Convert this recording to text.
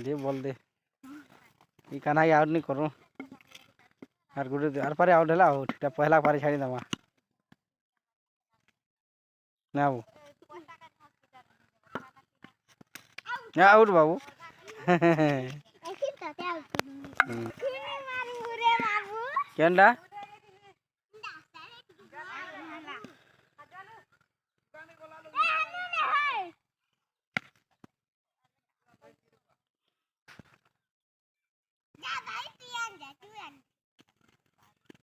दे बोल दे ई काना आउट नहीं करूँ आर गुटे आर पारे आउट है आउट पहला पारे छाड़ी दमा ना बाबू आउट बाबू केनडा